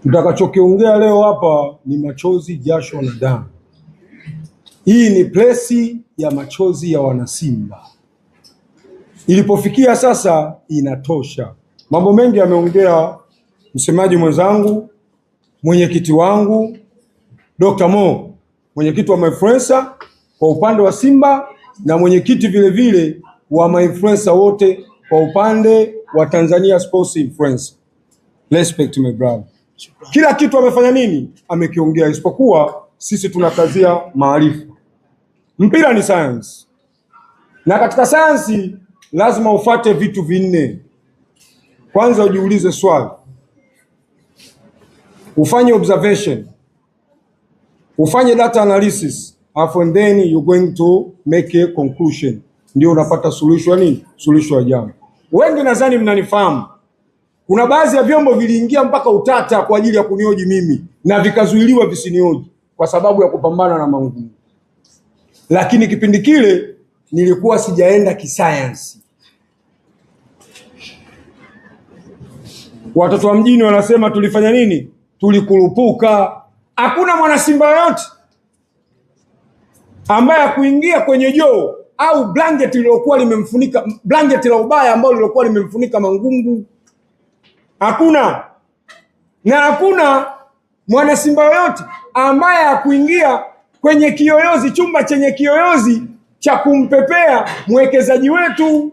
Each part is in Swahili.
Tutakachokiongea leo hapa ni machozi, jasho na damu. Hii ni presi ya machozi ya wanasimba. Ilipofikia sasa inatosha. Mambo mengi ameongea msemaji mwenzangu, mwenyekiti wangu Dr. Mo, mwenyekiti wa mainfluencer kwa upande wa Simba na mwenyekiti vile vile wa mainfluencer wote kwa upande wa Tanzania Sports Influencer. Respect my brother. Kila kitu amefanya nini? Amekiongea, isipokuwa sisi tunakazia maarifa. Mpira ni science. Na katika science lazima ufate vitu vinne. Kwanza ujiulize swali. Ufanye observation. Ufanye data analysis. And then you're going to make a conclusion. Ndio unapata suluhisho nini? Suluhisho ya jambo. Wengi nadhani mnanifahamu. Kuna baadhi ya vyombo viliingia mpaka utata kwa ajili ya kunioji mimi na vikazuiliwa visinioji kwa sababu ya kupambana na mangumu. Lakini kipindi kile nilikuwa sijaenda kisayansi. Watoto wa mjini wanasema tulifanya nini? Tulikurupuka. Hakuna mwana Simba yote ambaye kuingia kwenye joo au blanket lilokuwa limemfunika, blanket la ubaya ambalo lilokuwa limemfunika mangungu. Hakuna. Na hakuna mwana Simba yote ambaye hakuingia kwenye kiyoyozi, chumba chenye kiyoyozi cha kumpepea mwekezaji wetu.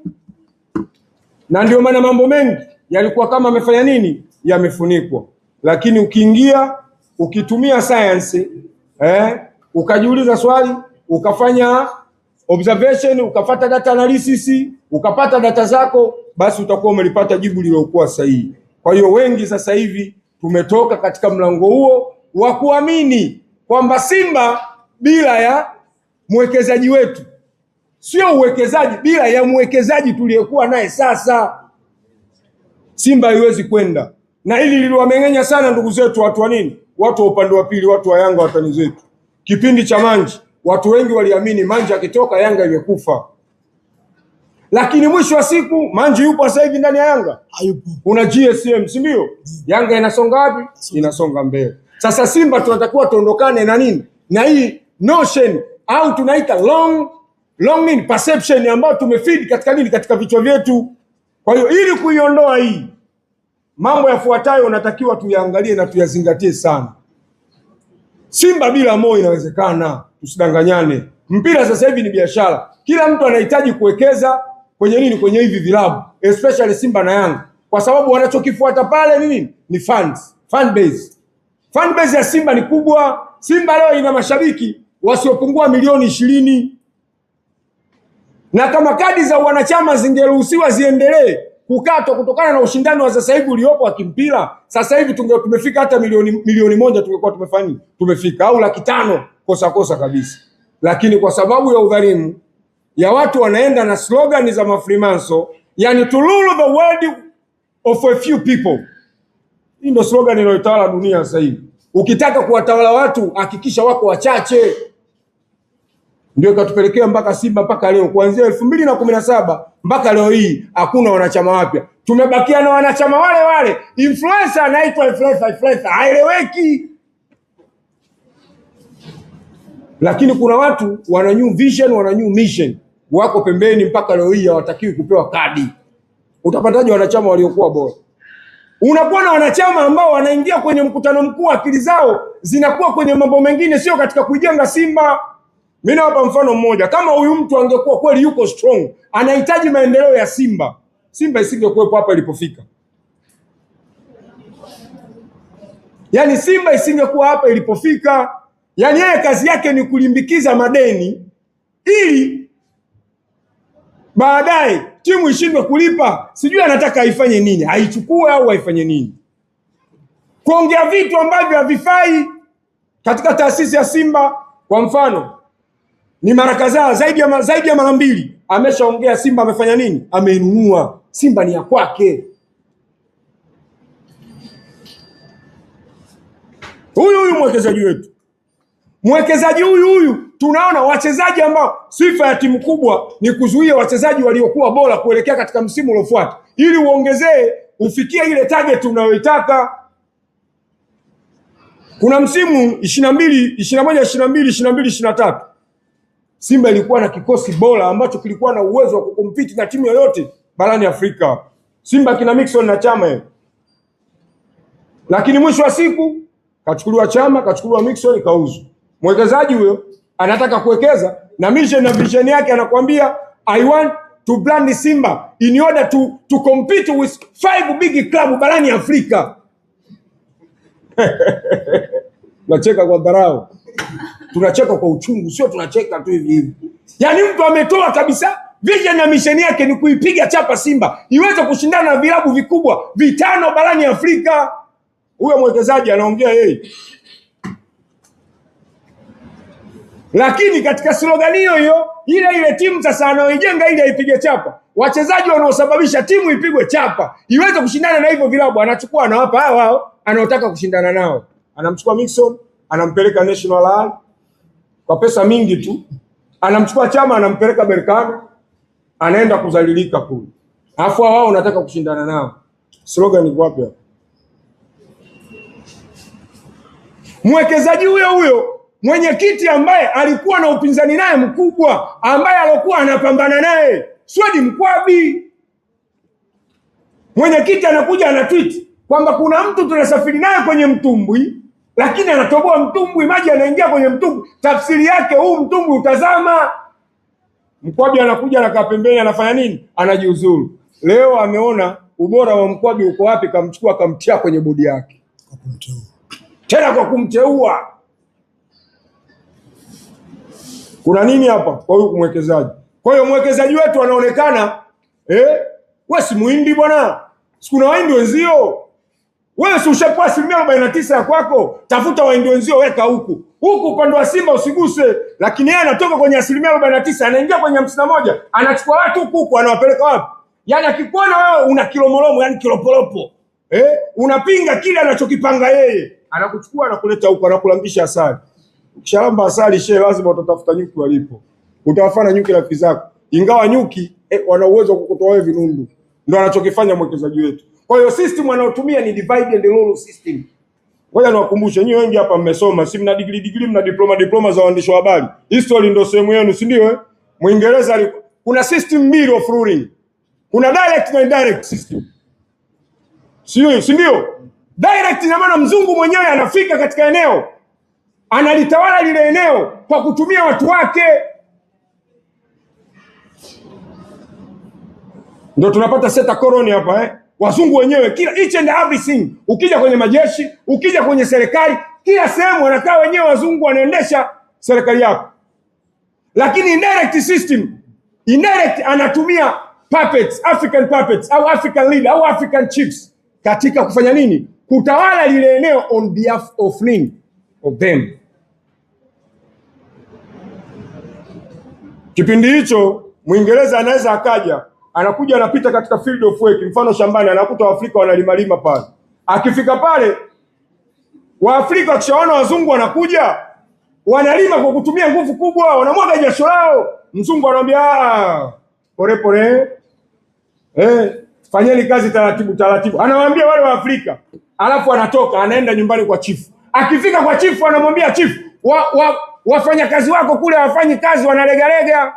Na ndio maana mambo mengi yalikuwa kama amefanya nini? Yamefunikwa. Lakini ukiingia, ukitumia science, ukajiuliza swali, ukafanya observation, ukafata data analysis, ukapata data zako, basi utakuwa umelipata jibu lilokuwa sahihi. Kwa hiyo wengi sasa hivi tumetoka katika mlango huo wa kuamini kwamba Simba bila ya mwekezaji wetu, sio uwekezaji, bila ya mwekezaji tuliyekuwa naye sasa, Simba haiwezi kwenda. Na hili liliwameng'enya sana ndugu zetu watu wa nini? Watu wa upande wa pili, watu wa Yanga, watani zetu. Kipindi cha Manji, watu wengi waliamini Manji akitoka Yanga imekufa. Lakini mwisho wa siku Manji yupo sasa hivi ndani ya Yanga. Hayupo. Una GSM, si ndio? Yanga inasonga wapi? Inasonga mbele. Sasa Simba tunatakiwa tuondokane na nini? Na hii notion au tunaita long perception ambayo tumefeed katika nini? Katika vichwa vyetu. Kwa hiyo ili kuiondoa hii, mambo yafuatayo unatakiwa tuyaangalie na tuyazingatie sana. Simba bila Mo inawezekana, tusidanganyane. Mpira sasa hivi ni biashara. Kila mtu anahitaji kuwekeza kwenye nini? Kwenye hivi vilabu, especially Simba na Yanga. Kwa sababu wanachokifuata pale nini? Ni fans, fan base. Fan base ya Simba ni kubwa. Simba leo ina mashabiki wasiopungua milioni 20. Na kama kadi za wanachama zingeruhusiwa ziendelee kukatwa kutokana na ushindani wa sasa hivi uliopo wa kimpira, sasa hivi tumefika hata milioni 1 tungekuwa tumefanya. Tumefika au 500 kosa kabisa. Lakini kwa sababu ya udhalimu ya watu wanaenda na slogan za mafrimanso, yani to rule the world of a few people. Hii ndio slogan inayotawala dunia sasa hivi. Ukitaka kuwatawala watu hakikisha wako wachache. Ndio ikatupelekea mpaka Simba mpaka leo, kuanzia 2017 mpaka leo hii hakuna wanachama wapya. Tumebakia na wanachama wale. Influencer anaitwa influencer haeleweki. Lakini kuna watu wana new vision, wana new mission, wako pembeni mpaka leo hii hawatakiwi kupewa kadi. Utapataje wanachama waliokuwa bora? Unakuwa na wanachama ambao wanaingia kwenye mkutano mkuu, akili zao zinakuwa kwenye mambo mengine, sio katika kujenga Simba. Mimi nawapa mfano mmoja. Kama huyu mtu angekuwa kweli yuko strong, anahitaji maendeleo ya Simba, Simba isingekuwepo hapa ilipofika. Yaani Simba isingekuwa hapa ilipofika. Yaani yeye kazi yake ni kulimbikiza madeni ili baadaye timu ishindwe kulipa. Sijui anataka aifanye nini, haichukue au haifanye nini. Kuongea vitu ambavyo havifai katika taasisi ya Simba. Kwa mfano, ni mara kadhaa zaidi ya mara 2 ameshaongea Simba amefanya nini? Ameinunua. Simba ni ya kwake. Huyu mwekezaji wetu. Mwekezaji huyu tunaona wachezaji ambao sifa ya timu kubwa ni kuzuia wachezaji waliokuwa bora kuelekea katika msimu uliofuata, ili uongezee ufikie ile target unayoitaka. Kuna msimu 22, 21, 22, 22, 23 Simba ilikuwa na kikosi bora ambacho kilikuwa na uwezo wa kukompiti na timu yoyote barani Afrika. Simba kina Mixon na Chama. Lakini mwisho wa siku kachukuliwa Chama, kachukuliwa Mixon, kauzwa. Mwekezaji huyo anataka kuwekeza na mission na vision yake, anakuambia I want to brand Simba in order to compete with 5 big club barani Afrika. Tunacheka kwa dharau. Tunacheka kwa uchungu, sio tunacheka tu hivi hivi. Yaani mtu ametoa kabisa vision na mission yake ni kuipiga chapa Simba iweze kushindana na vilabu vikubwa 5 barani Afrika. Huyo mwekezaji anaongea yeye. Lakini katika slogan hiyo ile timu sasa anaoijenga ili aipige chapa, wachezaji wanaosababisha timu ipigwe chapa iweze kushindana na hivyo vilabu anachukua, anawapa hao anaotaka kushindana nao. Anamchukua Mixon, anampeleka National Al kwa pesa mingi tu. Anamchukua Chama, anampeleka Berkane, anaenda kuzalilika kule. Alafu wao wanataka kushindana nao. Slogan iko wapi hapo? Mwekezaji huyo mwenyekiti ambaye alikuwa na upinzani naye mkubwa, ambaye alikuwa anapambana naye, Swedi Mkwabi. Mwenyekiti anakuja ana tweet kwamba kuna mtu tunasafiri naye kwenye mtumbwi, lakini anatoboa mtumbwi, maji yanaingia kwenye mtumbwi. Tafsiri yake huu mtumbwi utazama. Mkwabi anakuja anakaa pembeni, anafanya nini? Anajiuzuru. Leo ameona ubora wa Mkwabi uko wapi, kamchukua kamtia kwenye bodi yake. Tena kwa kumteua. Kuna nini hapa kwa huyu mwekezaji? Kwa hiyo mwekezaji wetu anaonekana wewe si muhindi bwana. Sikuna wahindi wenzio. Wewe si ushapewa 49% ya kwako, tafuta wahindi wenzio weka huku. Huku upande wa Simba usiguse, lakini yeye anatoka kwenye 49% anaingia kwenye 51, anachukua watu huku anawapeleka wapi? Yaani akikuona wewe una kilomolomo, yani kilopolopo. Unapinga kile anachokipanga yeye. Anakuchukua na kuleta huko, anakulambisha asali. Ukishalamba asali lazima utatafuta nyuki walipo. Utawafanya nyuki rafiki zako. Ingawa nyuki wana uwezo wa kukutoa wewe vinundu. Ndio anachokifanya mwekezaji wetu. Kwa hiyo system anayotumia ni divide and rule system. Ngoja niwakumbushe, nyinyi wengi hapa mmesoma, si mna degree, mna diploma za uandishi wa habari. History ndio sehemu yenu, si ndio? Muingereza kuna system mbili of ruling. Kuna direct na indirect system. Si ndio? Direct ina maana mzungu mwenyewe anafika katika eneo, analitawala lile eneo kwa kutumia watu wake. Ndio tunapata seta koloni hapa Wazungu wenyewe kila each and everything. Ukija kwenye majeshi, ukija kwenye serikali, kila sehemu wanakaa wenyewe wazungu wanaendesha serikali yako. Lakini indirect system, indirect anatumia puppets, African puppets au African leader au African chiefs katika kufanya nini? Kutawala lile eneo on behalf of nini? Of them. Kipindi hicho Mwingereza anaweza akaja, anakuja anapita katika field of work, mfano shambani, anakuta Waafrika wanalimalima pale. Akifika pale, Waafrika wakishaona wazungu wanakuja, wanalima kwa kutumia nguvu kubwa, wanamwaga jasho lao. Mzungu anamwambia pole, fanyeni kazi taratibu. Anawaambia wale Waafrika, alafu anatoka anaenda nyumbani kwa chifu. Akifika kwa chifu anamwambia chifu, wafanya kazi wako kule wafanyi kazi, wanalegalega.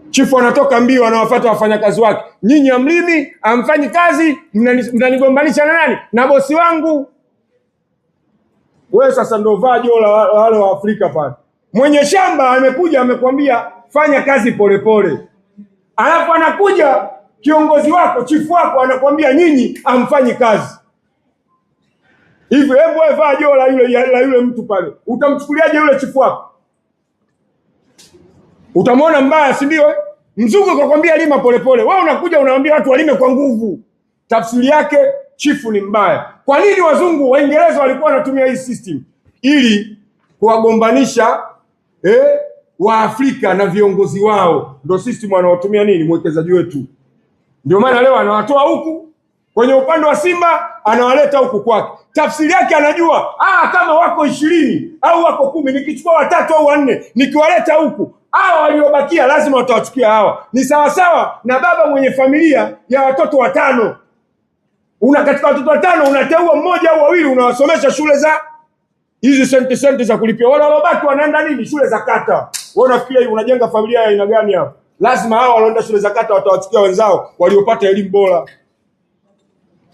Chifu anatoka mbio, anawafuata wafanyakazi wake. Nyinyi amlimi, amfanyi kazi, mnanigombanisha na nani? Na bosi wangu. Wewe sasa ndio vaa jola wale wa Afrika pale. Mwenye shamba amekuja amekwambia fanya kazi polepole. Alafu anakuja kiongozi wako, chifu wako anakwambia nyinyi amfanyi kazi. Hivi hebu wewe vaa jola yule mtu pale. Utamchukuliaje yule chifu wako? Utamwona mbaya, si ndio? Mzungu akakwambia lima polepole, wewe unakuja unaambia watu walime kwa nguvu. Tafsiri yake chifu ni mbaya. Kwa nini wazungu Waingereza walikuwa wanatumia hii system? Ili kuwagombanisha Waafrika na viongozi wao. Ndio system wanaotumia nini? Mwekezaji wetu. Ndio maana leo anawatoa huku kwenye upande wa Simba, anawaleta huku kwake. Tafsiri yake anajua, kama wako 20 au wako 10, nikichukua 3 au 4 nikiwaleta huku, Hawa waliobakia lazima watawachukia hawa. Ni sawasawa na baba mwenye familia ya watoto 5. Katika watoto 5 unateua mmoja au wawili unawasomesha shule za hizi senti za kulipia. Wale waliobaki wanaenda nini? Shule za kata. Wewe unafikiria unajenga familia ya aina gani hapo? Lazima hawa walioenda shule za kata watawachukia wenzao waliopata elimu bora.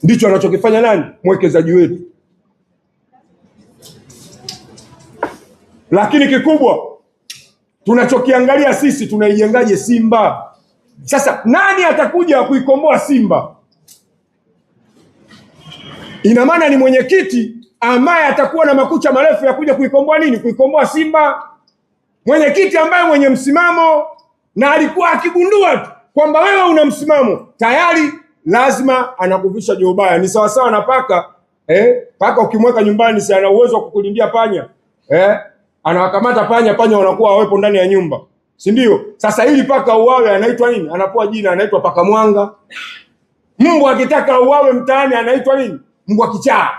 Ndicho anachokifanya nani? Mwekezaji wetu. Lakini kikubwa tunachokiangalia sisi, tunaijengaje Simba? Sasa nani atakuja kuikomboa Simba? Ina maana ni mwenyekiti ambaye atakuwa na makucha marefu ya kuja kuikomboa nini? Kuikomboa Simba. Mwenyekiti ambaye mwenye msimamo, na alikuwa akigundua tu kwamba wewe una msimamo tayari, lazima anakuvisha jobaya. Ni sawasawa na paka. Paka ukimweka nyumbani, si ana uwezo wa kukulindia panya? Anawakamata panya wanakuwa hawepo ndani ya nyumba, si ndio? Sasa ili paka uwawe anaitwa nini? Anapewa jina, anaitwa paka mwanga. Mungu akitaka uwawe mtaani anaitwa nini? Mbwa kichaa.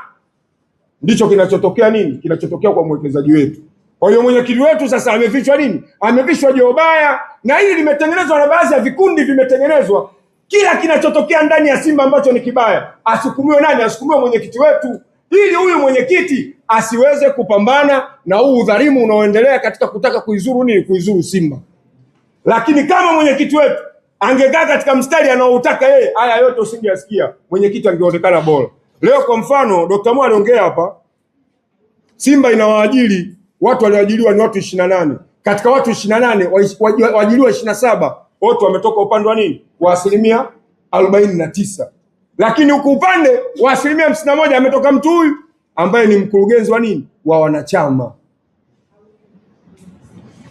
Ndicho kinachotokea nini? Kinachotokea kwa mwekezaji wetu. Kwa hiyo mwenyekiti wetu sasa amevishwa nini? Amevishwa jobaya, na hili limetengenezwa na baadhi ya vikundi vimetengenezwa. Kila kinachotokea ndani ya Simba ambacho ni kibaya asukumiwe nani? Asukumiwe mwenyekiti wetu, ili huyu mwenyekiti asiweze kupambana na huu udhalimu unaoendelea katika kutaka kuizuru nini? Kuizuru Simba. Lakini kama mwenyekiti wetu angekaa katika mstari anaoutaka yeye, haya yote usingeyasikia. Mwenyekiti angeonekana bora. Leo kwa mfano Dr. Mo aliongea hapa, Simba inawaajiri watu, walioajiriwa ni watu 28. Katika watu 28 waajiriwa 27 wote wametoka upande wa nini? Wa 49%. Lakini huku upande wa 51% ametoka mtu huyu ambaye ni mkurugenzi wa nini? Wa wanachama.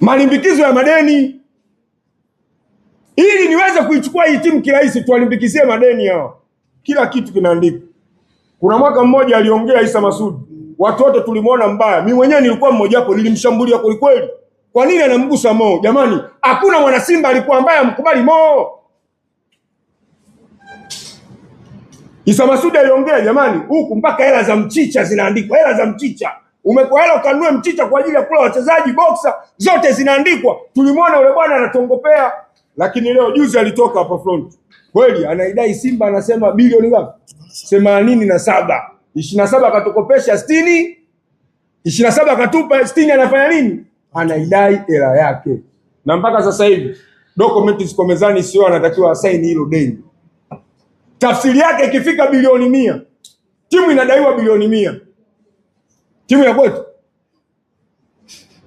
Malimbikizo ya madeni. Ili niweze kuichukua hii timu kirahisi, tuwalimbikizie madeni hao. Kila kitu kinaandikwa. Kuna mwaka mmoja aliongea Isa Masudi, watu wote tulimuona mbaya. Mimi mwenyewe nilikuwa mmoja wapo, nilimshambulia kweli kweli. Kwa nini anamgusa Mo? Jamani, hakuna mwana Simba alikuwa mbaya mkubali Mo. Isa Masudi aliongea, jamani, huku mpaka hela za mchicha zinaandikwa, hela za mchicha. Umekuwa hela ukanunue mchicha kwa ajili ya kula wachezaji boxer, zote zinaandikwa. Tulimuona yule bwana anatongopea. Lakini leo juzi alitoka hapa front. Kweli anaidai Simba, anasema bilioni ngapi? 87. 27 akatukopesha 60. 27 akatupa 60, anafanya nini? Anaidai hela yake. Na mpaka sasa hivi dokumenti ziko mezani, sio anatakiwa asaini hilo deni. Tafsiri yake ikifika bilioni 100, timu inadaiwa bilioni 100. Timu ya kwetu.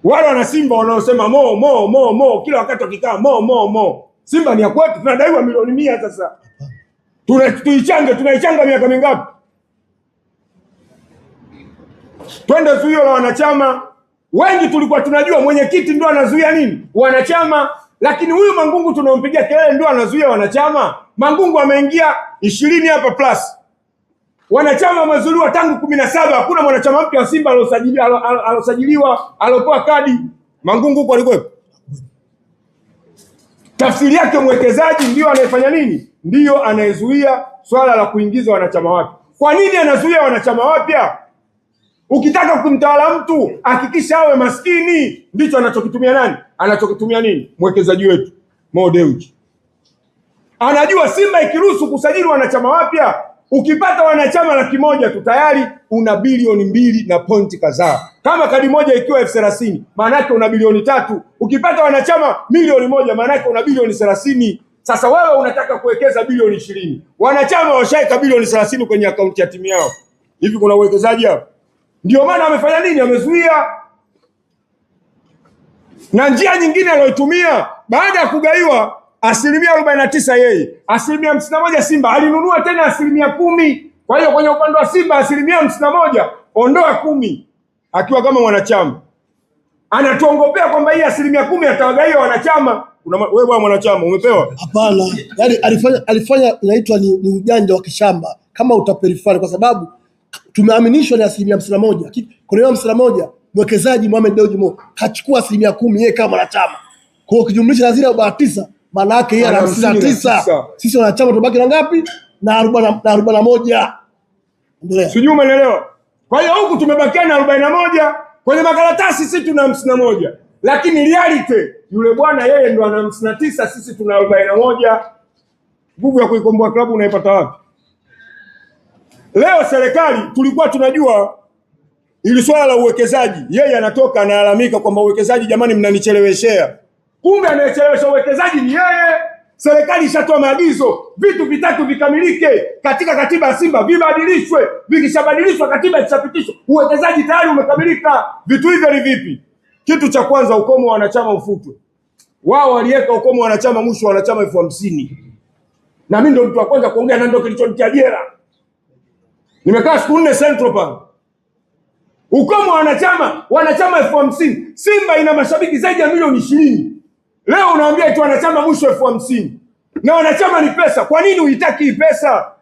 Wale wana Simba wanaosema Mo kila wakati wakikaa Mo. Simba ni ya kwetu, tunadaiwa milioni 100 sasa. Tunaichanga miaka mingapi? Twende zuio la wanachama. Wengi tulikuwa tunajua mwenyekiti ndio anazuia nini? Wanachama. Lakini huyu Mangungu tunaompigia kelele ndio anazuia wanachama. Mangungu ameingia 20 hapa plus. Wanachama wamezuiliwa tangu 17. Hakuna mwanachama mpya wa Simba alosajiliwa, alopewa kadi. Mangungu huko alikuwa. Tafsiri yake mwekezaji ndio anayefanya nini? Ndio anayezuia swala la kuingiza wanachama wapya. Kwa nini anazuia wanachama wapya? Ukitaka kumtawala mtu hakikisha awe maskini. Ndicho anachokitumia nani? Anachokitumia nini? Mwekezaji wetu Mo Dewji. Anajua Simba ikiruhusu kusajili wanachama wapya, ukipata wanachama 100,000 tu tayari una bilioni 2 na pointi kadhaa. Kama kadi moja ikiwa 30,000, maana yake una bilioni 3. Ukipata wanachama milioni 1, maana yake una bilioni 30. Sasa wewe unataka kuwekeza bilioni 20. Wanachama washaika bilioni 30 kwenye akaunti ya timu yao. Hivi kuna uwekezaji hapo? Ndio maana amefanya nini? Amezuia. Na njia nyingine aliyotumia baada ya kugaiwa 49% yeye, 51% Simba, alinunua tena 10%. Kwa hiyo kwenye upande wa Simba 51%, ondoa 10 akiwa kama mwanachama. Anatuongopea kwamba hii 10% atawagaia wanachama. Wewe bwana mwanachama umepewa? Hapana. Yaani alifanya inaitwa ni ujanja wa kishamba kama utaperifari, kwa sababu tumeaminishwa ni 51%. Kwa hiyo 51% mwekezaji Mohamed Dewji Mo kachukua 10% yeye kama mwanachama. Kwa hiyo ukijumlisha na zile 49, maana yake yeye ana 59. Sisi wanachama tubaki na ngapi? Na 41. Endelea. Sijui umeelewa? Kwa hiyo huku tumebakia na 41, kwenye makaratasi sisi tuna 51. lakini reality yule bwana yeye ndo ana 59, sisi tuna 41. Nguvu ya kuikomboa klabu unaipata wapi? Leo serikali tulikuwa tunajua ili swala la uwekezaji, yeye anatoka analalamika kwamba uwekezaji, jamani mnanicheleweshea. Kumbe anayechelewesha uwekezaji ni yeye. Serikali ishatoa maagizo vitu vitatu vikamilike katika katiba ya Simba, vibadilishwe. Vikishabadilishwa, katiba ikishapitishwa, uwekezaji tayari umekamilika. Vitu hivyo ni vipi? Kitu cha kwanza, ukomo wa wanachama ufutwe. Wao waliweka ukomo wa wanachama mwisho wa wanachama 50,000. Na mimi ndo mtu wa kwanza kuongea, na ndio kilichonitia jela. Nimekaa siku 4 Central Park. Ukomo wa wanachama 50,000. Simba ina mashabiki zaidi ya milioni 20. Leo unaambia tu wanachama mwisho 50,000. Na wanachama ni pesa. Kwa nini uitaki hii pesa?